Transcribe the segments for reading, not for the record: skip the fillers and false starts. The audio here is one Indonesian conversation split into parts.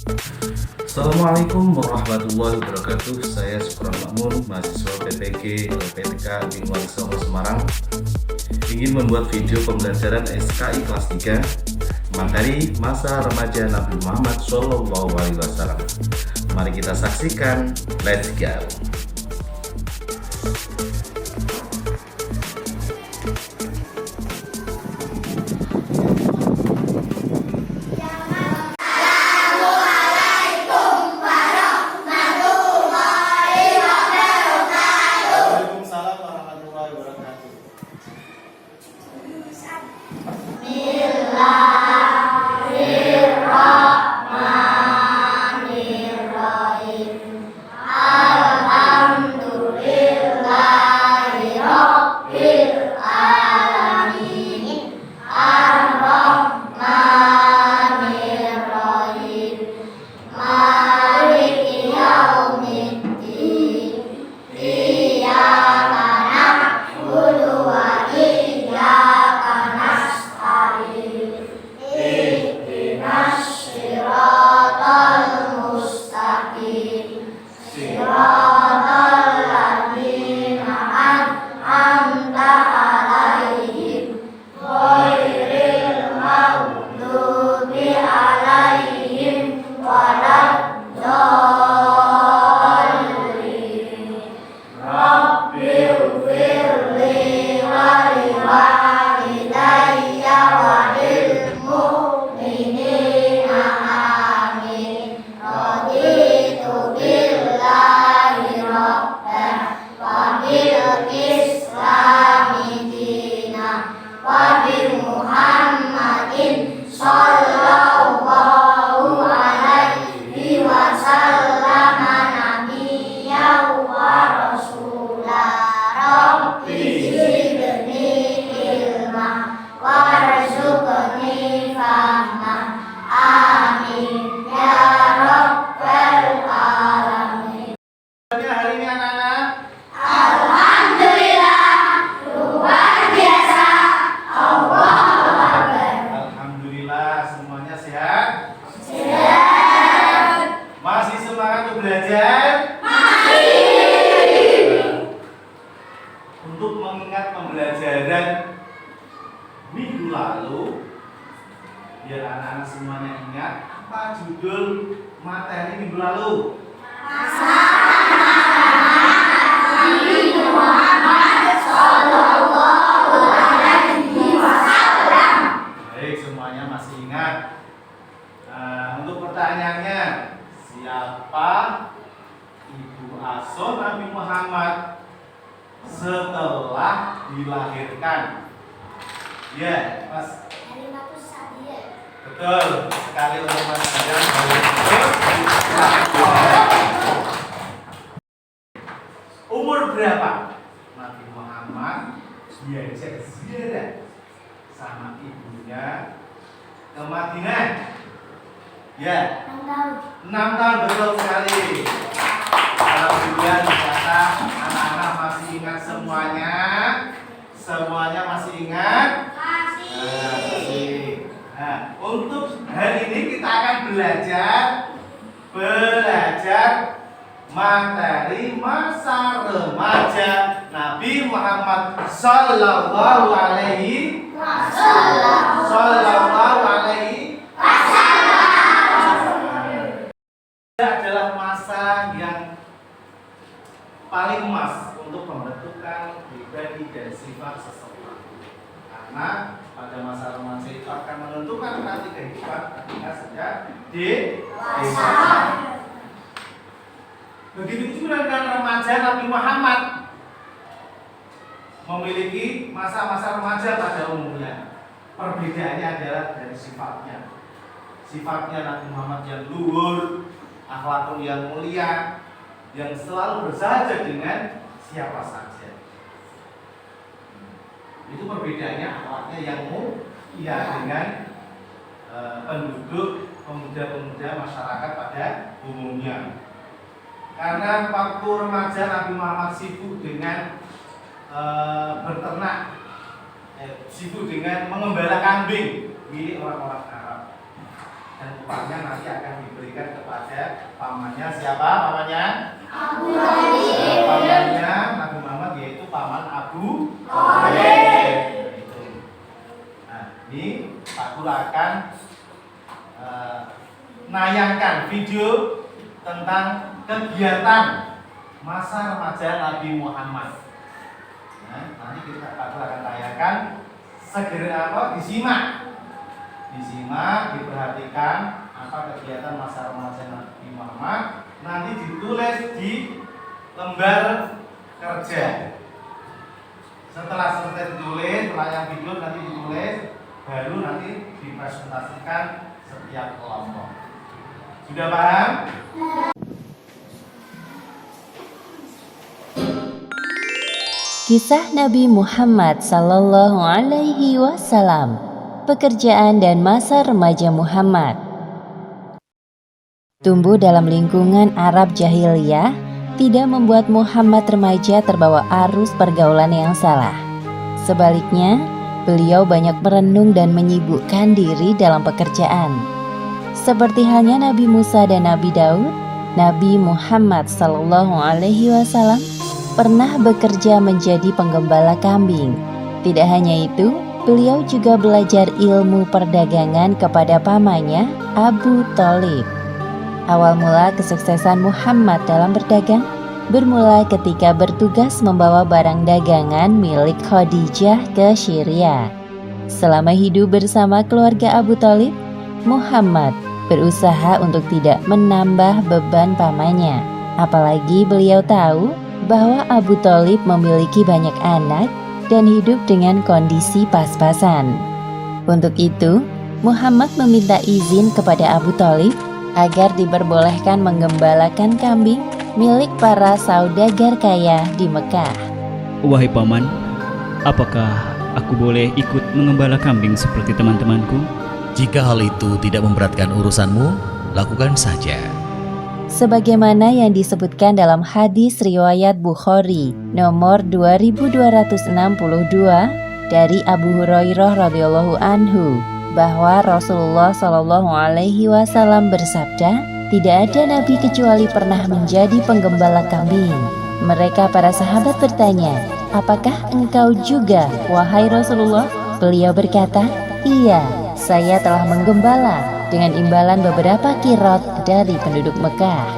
Assalamualaikum warahmatullahi wabarakatuh. Saya Syukron Makmun, mahasiswa PPG LPTK Binuang Songo Semarang, ingin membuat video pembelajaran SKI kelas 3 materi masa remaja Nabi Muhammad SAW. Mari kita saksikan. Let's go. Belajar masih. Untuk mengingat pembelajaran minggu lalu, biar anak-anak semuanya ingat, apa judul materi minggu lalu? Masa Nabi Muhammad Sallallahu Alaihi Wasallam. Baik, semuanya masih ingat. Untuk pertanyaannya, siapa ibu asuh Nabi Muhammad setelah dilahirkan? Ya, Mas. Betul sekali untuk Mas Adam. Umur berapa Nabi Muhammad diajak ziarah sama ibunya ke Madinah? Ya, 6 tahun, betul sekali. Alhamdulillah, ternyata anak-anak masih ingat semuanya. Semuanya masih ingat? Masih. Nah, untuk hari ini kita akan belajar materi masa remaja Nabi Muhammad Sallallahu Alaihi adalah masa yang paling emas untuk pembentukan pribadi dan sifat seseorang, karena pada masa remaja itu akan menentukan nanti kehidupan ketika sudah dewasa. Begitu juga dengan remaja Nabi Muhammad memiliki masa-masa remaja pada umumnya. Perbedaannya adalah dari sifatnya. Sifatnya Nabi Muhammad yang luhur, akhlakul yang mulia, yang selalu bersahaja dengan siapa saja. Itu perbedaannya, akhlaknya yang mulia dengan penduduk, pemuda-pemuda masyarakat pada umumnya. Karena waktu remaja Nabi Muhammad sibuk dengan berternak, sibuk dengan mengembala kambing milik orang-orang Arab, dan upahnya nanti akan diberi diberikan kepada pamannya. Siapa pamannya? Abu Thalib. Pamannya Nabi Muhammad yaitu paman Abu Thalib. Nah, ini Pak Guru akan nayangkan video tentang kegiatan masa remaja Nabi Muhammad. Nah, nanti kita Pak Guru akan tayangkan, segera disimak, diperhatikan apa kegiatan masa remaja Nabi Muhammad. Nanti ditulis di lembar kerja. Setelah selesai ditulis, setelah yang video nanti ditulis, baru nanti dipresentasikan setiap kelompok. Sudah paham? Kisah Nabi Muhammad Sallallahu Alaihi Wasallam, pekerjaan dan masa remaja Muhammad. Tumbuh dalam lingkungan Arab jahiliyah tidak membuat Muhammad remaja terbawa arus pergaulan yang salah. Sebaliknya, beliau banyak merenung dan menyibukkan diri dalam pekerjaan. Seperti halnya Nabi Musa dan Nabi Daud, Nabi Muhammad Sallallahu Alaihi Wasallam pernah bekerja menjadi penggembala kambing. Tidak hanya itu, beliau juga belajar ilmu perdagangan kepada pamannya Abu Thalib. Awal mula kesuksesan Muhammad dalam berdagang bermula ketika bertugas membawa barang dagangan milik Khadijah ke Syria. Selama hidup bersama keluarga Abu Thalib, Muhammad berusaha untuk tidak menambah beban pamannya. Apalagi beliau tahu bahwa Abu Thalib memiliki banyak anak dan hidup dengan kondisi pas-pasan. Untuk itu, Muhammad meminta izin kepada Abu Thalib agar diperbolehkan menggembalakan kambing milik para saudagar kaya di Mekah. Wahai paman, apakah aku boleh ikut mengembala kambing seperti teman-temanku? Jika hal itu tidak memberatkan urusanmu, lakukan saja. Sebagaimana yang disebutkan dalam hadis riwayat Bukhari nomor 2262 dari Abu Hurairah radhiyallahu anhu bahwa Rasulullah Shallallahu Alaihi Wasallam bersabda, tidak ada nabi kecuali pernah menjadi penggembala kambing. Mereka para sahabat bertanya, apakah engkau juga, wahai Rasulullah? Beliau berkata, iya, saya telah menggembala dengan imbalan beberapa kirot dari penduduk Mekah.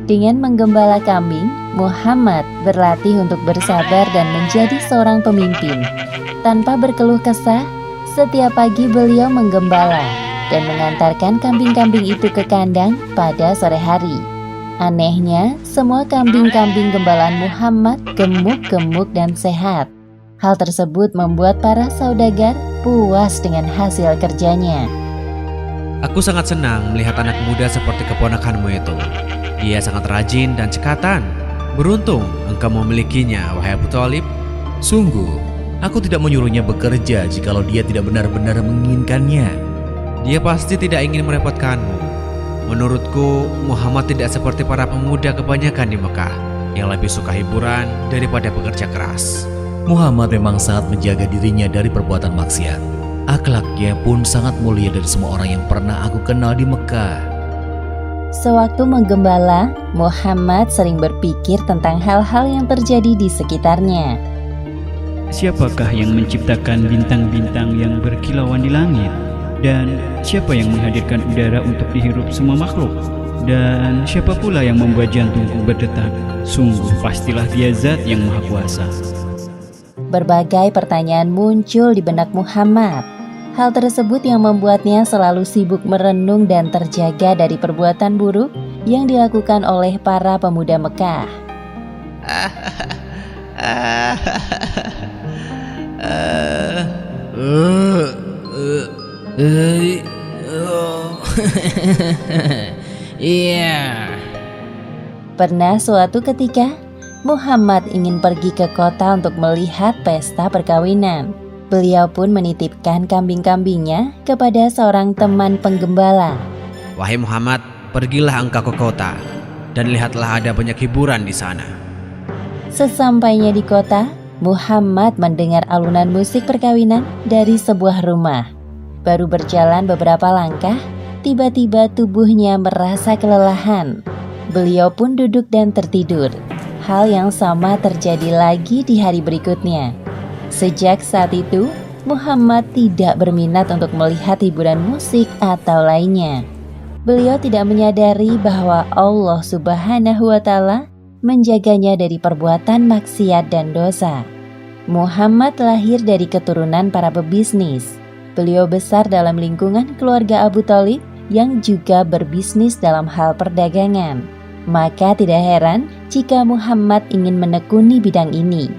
Dengan menggembala kambing, Muhammad berlatih untuk bersabar dan menjadi seorang pemimpin. Tanpa berkeluh kesah, setiap pagi beliau menggembala dan mengantarkan kambing-kambing itu ke kandang pada sore hari. Anehnya, semua kambing-kambing gembalaan Muhammad gemuk-gemuk dan sehat. Hal tersebut membuat para saudagar puas dengan hasil kerjanya. Aku sangat senang melihat anak muda seperti keponakanmu itu. Dia sangat rajin dan cekatan. Beruntung engkau memilikinya, wahai Abu Thalib. Sungguh, aku tidak menyuruhnya bekerja jikalau dia tidak benar-benar menginginkannya. Dia pasti tidak ingin merepotkanmu. Menurutku, Muhammad tidak seperti para pemuda kebanyakan di Mekah yang lebih suka hiburan daripada bekerja keras. Muhammad memang sangat menjaga dirinya dari perbuatan maksiat. Akhlaknya pun sangat mulia dari semua orang yang pernah aku kenal di Mekah. Sewaktu menggembala, Muhammad sering berpikir tentang hal-hal yang terjadi di sekitarnya. Siapakah yang menciptakan bintang-bintang yang berkilauan di langit? Dan siapa yang menghadirkan udara untuk dihirup semua makhluk? Dan siapa pula yang membuat jantungku berdetak? Sungguh pastilah dia zat yang maha kuasa. Berbagai pertanyaan muncul di benak Muhammad. Hal tersebut yang membuatnya selalu sibuk merenung dan terjaga dari perbuatan buruk yang dilakukan oleh para pemuda Mekah. Pernah suatu ketika, Muhammad ingin pergi ke kota untuk melihat pesta perkawinan. Beliau pun menitipkan kambing-kambingnya kepada seorang teman penggembala. Wahai Muhammad, pergilah engkau ke kota dan lihatlah ada banyak hiburan di sana. Sesampainya di kota, Muhammad mendengar alunan musik perkawinan dari sebuah rumah. Baru berjalan beberapa langkah, Tiba-tiba tubuhnya merasa kelelahan. Beliau pun duduk dan tertidur. Hal yang sama terjadi lagi di hari berikutnya. Sejak saat itu, Muhammad tidak berminat untuk melihat hiburan musik atau lainnya. Beliau tidak menyadari bahwa Allah Subhanahu wa Ta'ala menjaganya dari perbuatan maksiat dan dosa. Muhammad lahir dari keturunan para pebisnis. Beliau besar dalam lingkungan keluarga Abu Thalib yang juga berbisnis dalam hal perdagangan. Maka tidak heran jika Muhammad ingin menekuni bidang ini.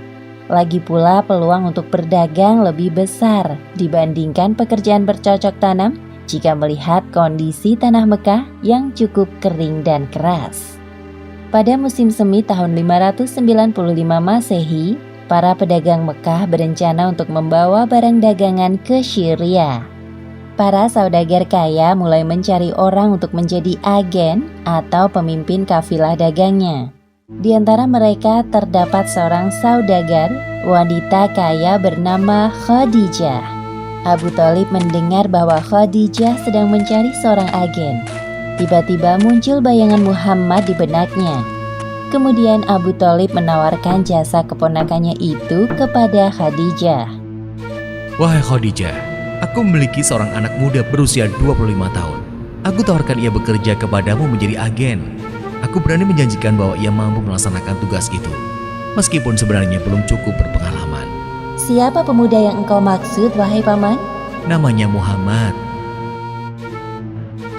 Lagi pula peluang untuk berdagang lebih besar dibandingkan pekerjaan bercocok tanam jika melihat kondisi tanah Mekah yang cukup kering dan keras. Pada musim semi tahun 595 Masehi, para pedagang Mekah berencana untuk membawa barang dagangan ke Syria. Para saudagar kaya mulai mencari orang untuk menjadi agen atau pemimpin kafilah dagangnya. Di antara mereka terdapat seorang saudagar, wanita kaya bernama Khadijah. Abu Thalib mendengar bahwa Khadijah sedang mencari seorang agen. Tiba-tiba muncul bayangan Muhammad di benaknya. Kemudian Abu Thalib menawarkan jasa keponakannya itu kepada Khadijah. Wahai Khadijah, aku memiliki seorang anak muda berusia 25 tahun. Aku tawarkan ia bekerja kepadamu menjadi agen. Aku berani menjanjikan bahwa ia mampu melaksanakan tugas itu, meskipun sebenarnya belum cukup berpengalaman. Siapa pemuda yang engkau maksud, wahai paman? Namanya Muhammad.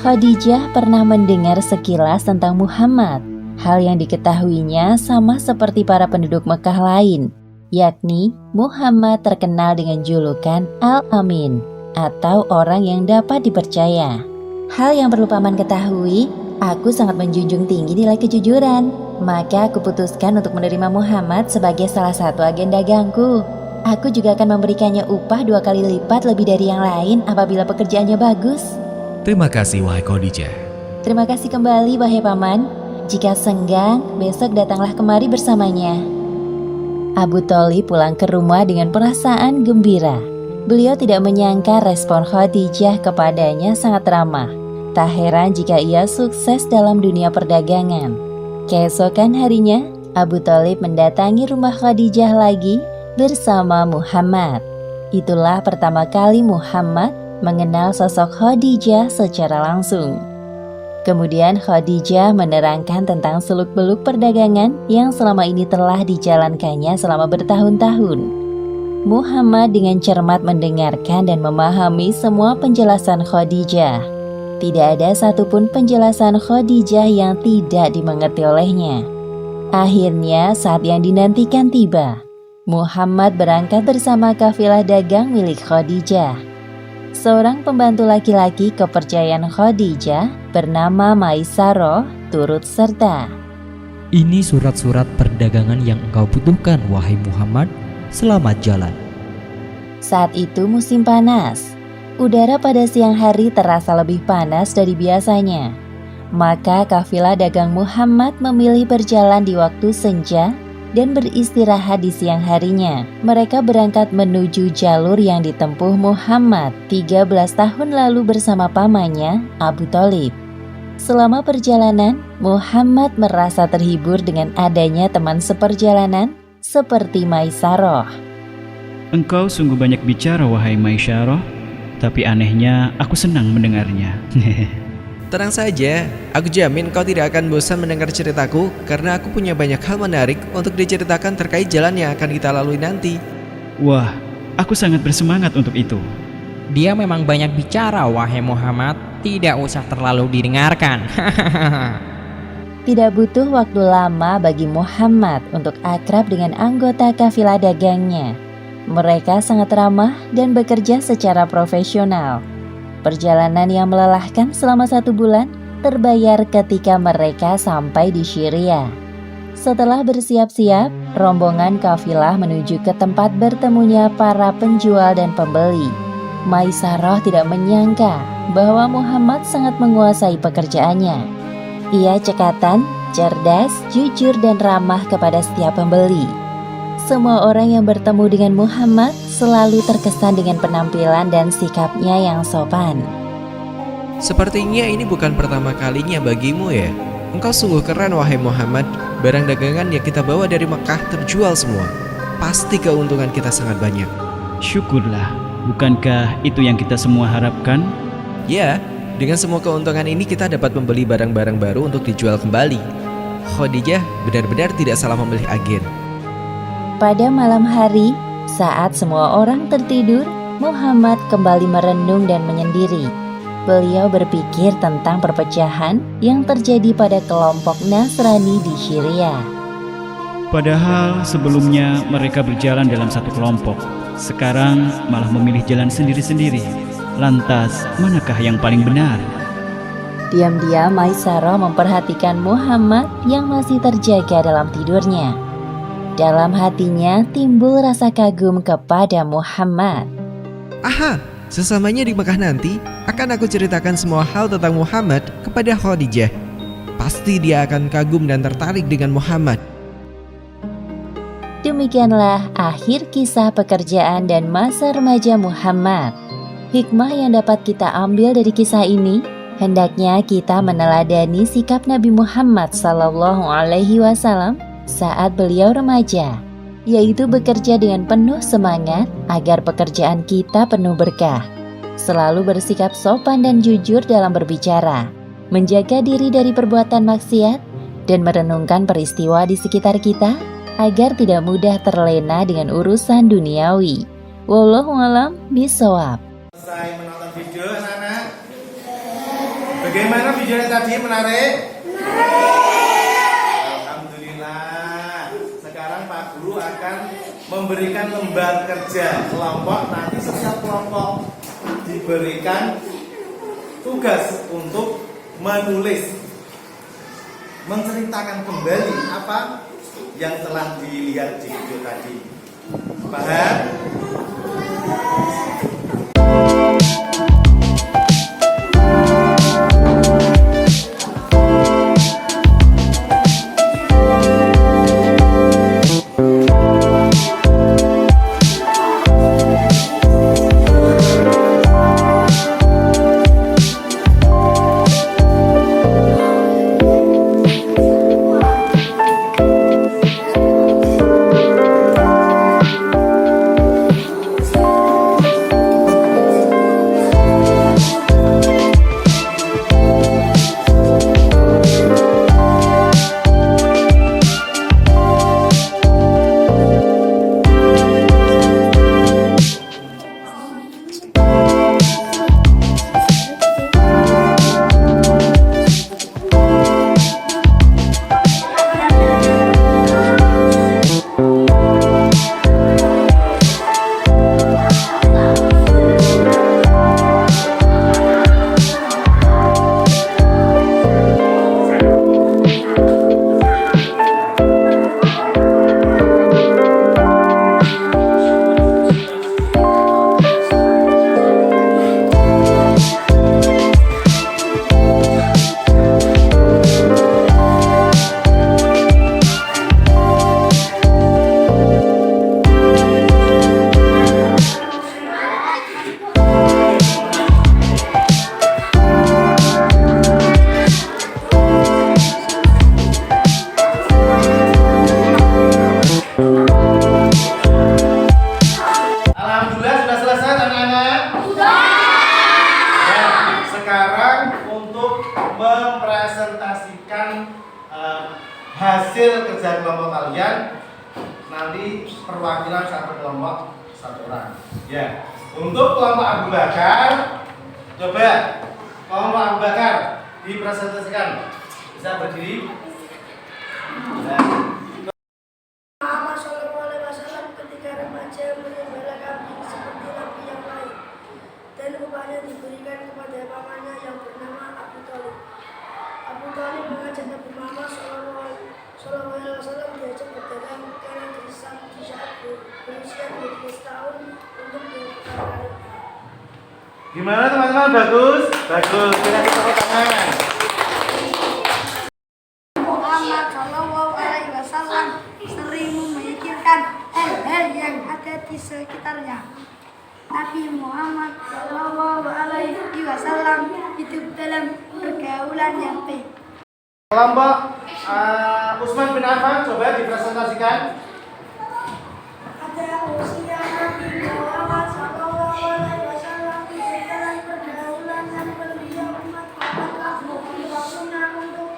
Khadijah pernah mendengar sekilas tentang Muhammad. Hal yang diketahuinya sama seperti para penduduk Mekah lain, yakni Muhammad terkenal dengan julukan Al-Amin atau orang yang dapat dipercaya. Hal yang perlu paman ketahui, aku sangat menjunjung tinggi nilai kejujuran. Maka aku putuskan untuk menerima Muhammad sebagai salah satu agen dagangku. Aku juga akan memberikannya upah 2 kali lipat lebih dari yang lain apabila pekerjaannya bagus. Terima kasih wahai Khadijah. Terima kasih kembali wahai paman. Jika senggang, besok datanglah kemari bersamanya. Abu Thalib pulang ke rumah dengan perasaan gembira. Beliau tidak menyangka respon Khadijah kepadanya sangat ramah. Tak heran jika ia sukses dalam dunia perdagangan. Keesokan harinya, Abu Thalib mendatangi rumah Khadijah lagi bersama Muhammad. Itulah pertama kali Muhammad mengenal sosok Khadijah secara langsung. Kemudian Khadijah menerangkan tentang seluk-beluk perdagangan yang selama ini telah dijalankannya selama bertahun-tahun. Muhammad dengan cermat mendengarkan dan memahami semua penjelasan Khadijah. Tidak ada satupun penjelasan Khadijah yang tidak dimengerti olehnya. Akhirnya saat yang dinantikan tiba. Muhammad berangkat bersama kafilah dagang milik Khadijah. Seorang pembantu laki-laki kepercayaan Khadijah bernama Maisarah turut serta. Ini surat-surat perdagangan yang engkau butuhkan, wahai Muhammad. Selamat jalan. Saat itu musim panas. Udara pada siang hari terasa lebih panas dari biasanya. Maka kafilah dagang Muhammad memilih berjalan di waktu senja dan beristirahat di siang harinya. Mereka berangkat menuju jalur yang ditempuh Muhammad 13 tahun lalu bersama pamannya Abu Thalib. Selama perjalanan, Muhammad merasa terhibur dengan adanya teman seperjalanan seperti Maisarah. Engkau sungguh banyak bicara wahai Maisarah, tapi anehnya aku senang mendengarnya. Tenang saja, aku jamin kau tidak akan bosan mendengar ceritaku karena aku punya banyak hal menarik untuk diceritakan terkait jalan yang akan kita lalui nanti. Wah, aku sangat bersemangat untuk itu. Dia memang banyak bicara, wahai Muhammad. Tidak usah terlalu didengarkan. Tidak butuh waktu lama bagi Muhammad untuk akrab dengan anggota kafilah dagangnya. Mereka sangat ramah dan bekerja secara profesional. Perjalanan yang melelahkan selama 1 bulan terbayar ketika mereka sampai di Syria. Setelah bersiap-siap, rombongan kafilah menuju ke tempat bertemunya para penjual dan pembeli. Maisarah tidak menyangka bahwa Muhammad sangat menguasai pekerjaannya. Ia cekatan, cerdas, jujur dan ramah kepada setiap pembeli. Semua orang yang bertemu dengan Muhammad selalu terkesan dengan penampilan dan sikapnya yang sopan. Sepertinya ini bukan pertama kalinya bagimu ya. Engkau sungguh keren wahai Muhammad. Barang dagangan yang kita bawa dari Mekah terjual semua. Pasti keuntungan kita sangat banyak. Syukurlah, bukankah itu yang kita semua harapkan? Ya, dengan semua keuntungan ini kita dapat membeli barang-barang baru untuk dijual kembali. Khadijah benar-benar tidak salah memilih agen. Pada malam hari, saat semua orang tertidur, Muhammad kembali merenung dan menyendiri. Beliau berpikir tentang perpecahan yang terjadi pada kelompok Nasrani di Syria. Padahal sebelumnya mereka berjalan dalam satu kelompok. Sekarang malah memilih jalan sendiri-sendiri. Lantas, manakah yang paling benar? Diam-diam Maisarah memperhatikan Muhammad yang masih terjaga dalam tidurnya. Dalam hatinya timbul rasa kagum kepada Muhammad. Aha, sesamanya di Mekah nanti akan aku ceritakan semua hal tentang Muhammad kepada Khadijah. Pasti dia akan kagum dan tertarik dengan Muhammad. Demikianlah akhir kisah pekerjaan dan masa remaja Muhammad. Hikmah yang dapat kita ambil dari kisah ini, hendaknya kita meneladani sikap Nabi Muhammad SAW saat beliau remaja, yaitu bekerja dengan penuh semangat agar pekerjaan kita penuh berkah. Selalu bersikap sopan dan jujur dalam berbicara, menjaga diri dari perbuatan maksiat, dan merenungkan peristiwa di sekitar kita agar tidak mudah terlena dengan urusan duniawi. Wallahu a'lam bishawab. Selesai menonton video anak-anak. Bagaimana videonya tadi, menarik? Alhamdulillah. Sekarang Pak Guru akan memberikan lembar kerja kelompok. Nanti setiap kelompok diberikan tugas untuk menulis, menceritakan kembali apa yang telah dilihat di video tadi. Paham? hasil kerja kelompok kalian nanti perwakilan satu kelompok satu orang. Ya, untuk kelompok Abu Bakar, coba kelompok Abu Bakar dipresentasikan. Bisa berdiri. Nah. Muhammad SAW ketika remaja menyembelih kambing seperti nabi yang lain, dan upahnya diberikan kepada pamannya yang bernama Abu Thalib. Abu Thalib mengajak Nabi Muhammad SAW diajak berdagang karena di saat berusia 12 tahun untuk pertama kali. Gimana teman-teman? Bagus? Bagus. Kita tepuk tangan. Muhammad SAW sering memikirkan hal-hal yang ada di sekitarnya. Nabi Muhammad SAW hidup dalam pergaulan yang baik. Kelompok Utsman bin Affan coba dipresentasikan. Pada usia Nabi Muhammad SAW hidup dalam pergaulan yang beliau waktunya untuk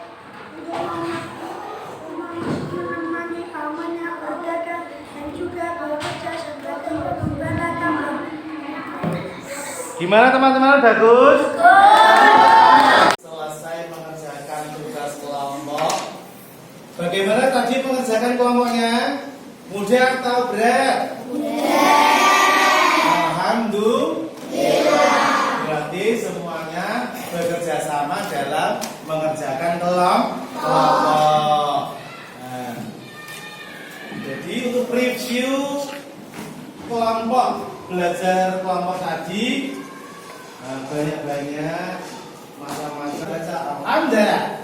menemani pamannya berdagang dan juga bekerja sebagai pembela kambing. Gimana teman-teman, bagus? Selesai mengerjakan tugas kelompok. Bagaimana tadi mengerjakan kelompoknya? Mudah atau berat? Mudah. Alhamdulillah. Berarti semuanya bekerja sama dalam mengerjakan kelompok. Nah, jadi untuk review kelompok, belajar kelompok tadi, banyak-banyak masa-masa baca alhamdulillah.